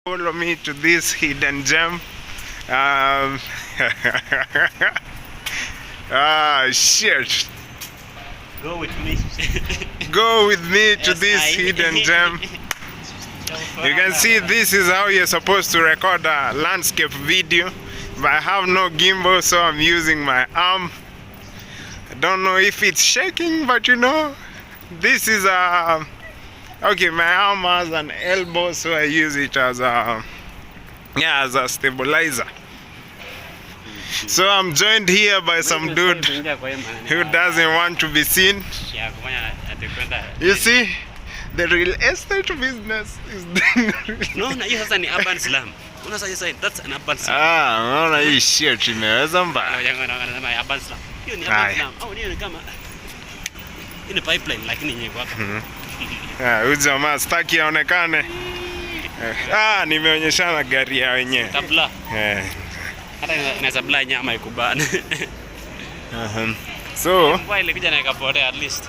Follow me to this hidden gem. Shit. Go with me. Go with me to this hidden gem. You can see this is how you're supposed to record a landscape video, but I have no gimbal, so I'm using my arm. I don't know if it's shaking, but you know, this is a okay, my arm has an elbow, so I use it as a stabilizer. So I'm joined here by some dude who doesn't want to be seen. You see, the real estate business is No, you have an urban slum. That's an urban slum. Unaona hii shit imeweza mbaya. Urban slum. Hiyo ni urban slum. Au ni kama in pipeline lakini nyeko hapa. Huyu jamaa sitaki aonekane. Nimeonyeshana gari ya wenyewe. Kabla. Hata inaweza bla nyama ikubane. So, kwa ile kuja na ikapotea at least.